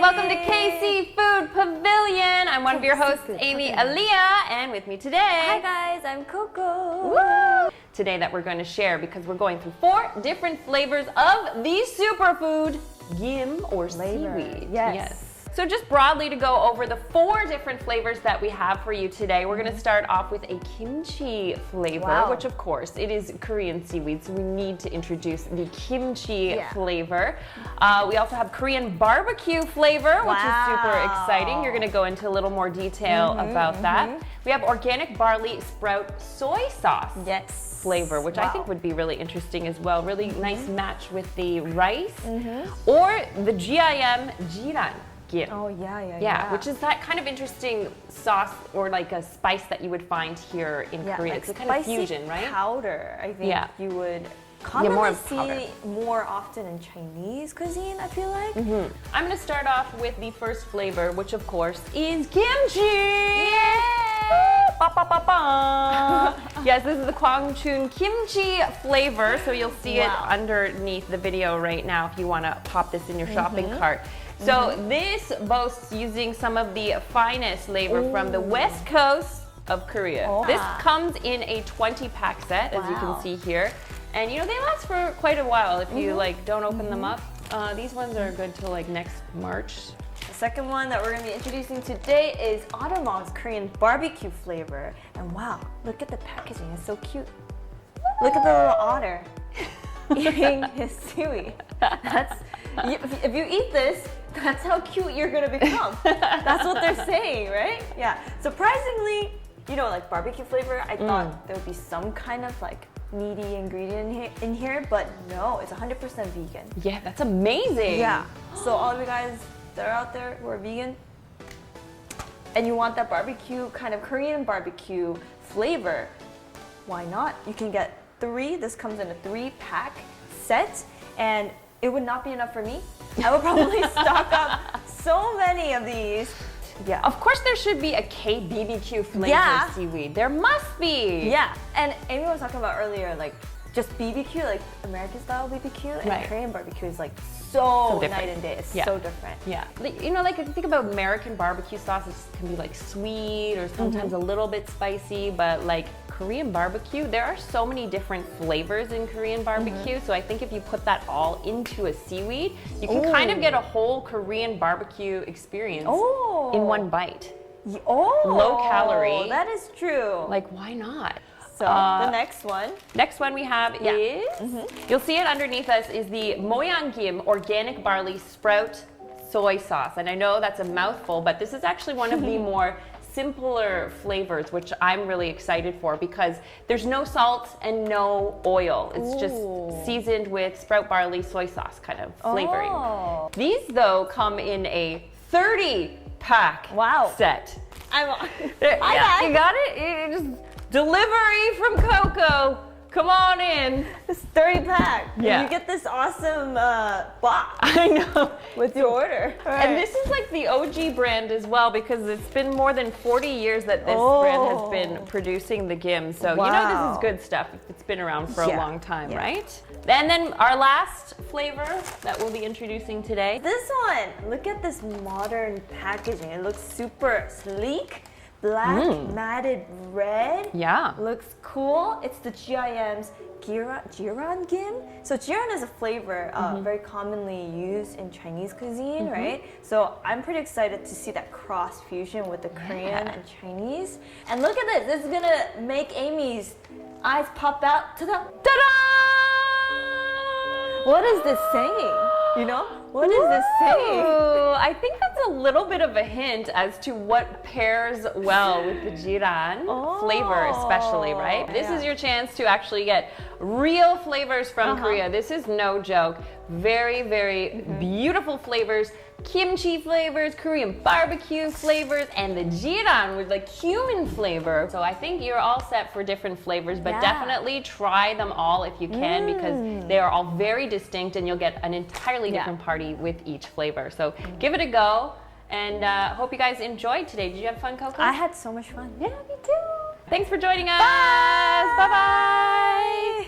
welcome to KC Food Pavilion. I'm one of your hosts, Amy Aaliyah, and with me today... Hi guys, I'm Coco. Woo! Today that we're going to share because we're going through 4 different flavors of the superfood, gim or seaweed. Yes. So just broadly to go over the 4 different flavors that we have for you today, we're going to start off with a kimchi flavor, which of course it is Korean seaweed, so we need to introduce the kimchi flavor. We also have Korean barbecue flavor, which is super exciting. You're going to go into a little more detail about that. We have organic barley sprout soy sauce flavor, which I think would be really interesting as well. Really nice match with the rice. Or the GIM jiran. Gim. Oh, yeah. Which is that kind of interesting sauce or like a spice that you would find here in Korea. Like it's a kind of fusion, right? Powder, I think you would commonly see powder. more often in Chinese cuisine, I feel like. I'm going to start off with the first flavor, which of course is kimchi! Yay! Ba, ba, ba, ba. Yes, this is the Kwangchun kimchi flavor, so you'll see it underneath the video right now if you want to pop this in your shopping cart. So this boasts using some of the finest flavor from the west coast of Korea. This comes in a 20-pack set, as you can see here. And you know, they last for quite a while if you like don't open them up. These ones are good till like next March. The second one that we're going to be introducing today is Ottermong's Korean barbecue flavor. And wow, look at the packaging, it's so cute. Look at the little otter eating his seaweed. If you eat this, that's how cute you're gonna become. That's what they're saying, right? Yeah. Surprisingly, you know, like barbecue flavor, I thought there would be some kind of like meaty ingredient in here, but no, it's 100% vegan. Yeah, that's amazing. Yeah. So all of you guys that are out there who are vegan and you want that barbecue, kind of Korean barbecue flavor, why not? You can get 3. This comes in a 3-pack set, and it would not be enough for me. I would probably stock up so many of these. Yeah. Of course there should be a K-BBQ flavor seaweed. There must be. Yeah. And Amy was talking about earlier, like just BBQ, like American style BBQ, and Korean barbecue is like so night and day. It's so different. Yeah. You know, like if you think about American barbecue sauces, can be like sweet or sometimes a little bit spicy, but like Korean barbecue, there are so many different flavors in Korean barbecue. So I think if you put that all into a seaweed, you can kind of get a whole Korean barbecue experience in one bite. Low calorie. That is true. Like, why not? So the next one we have is, you'll see it underneath us, is the Moyanggim organic barley sprout soy sauce. And I know that's a mouthful, but this is actually one of the more simpler flavors, which I'm really excited for because there's no salt and no oil. It's just seasoned with sprout barley soy sauce kind of flavoring. These though come in a 30-pack set. You got it? You just delivery from Coco. Come on in. This 30-pack. Yeah. You get this awesome box. I know. With your order. And this is like the OG brand as well because it's been more than 40 years that this brand has been producing the gim. So you know this is good stuff if it's been around for a long time, right? And then our last flavor that we'll be introducing today. This one. Look at this modern packaging. It looks super sleek. Black matted red. Yeah. Looks cool. It's the GIM's jiran gim. So jiran is a flavor very commonly used in Chinese cuisine, right? So I'm pretty excited to see that cross fusion with the Korean and Chinese. And look at this. This is gonna make Amy's eyes pop out. Ta-da! Ta-da! What is this saying? You know? What is this saying? I think that's a little bit of a hint as to what pairs well with the jiran flavor especially, right? This is your chance to actually get real flavors from Korea. This is no joke. Very, very beautiful flavors. Kimchi flavors, Korean barbecue flavors, and the jiran with like cumin flavor. So I think you're all set for different flavors, but definitely try them all if you can because they are all very distinct and you'll get an entirely different party with each flavor. So give it a go and hope you guys enjoyed today. Did you have fun, Coco? I had so much fun. Yeah, me too. Thanks for joining us. Bye-bye.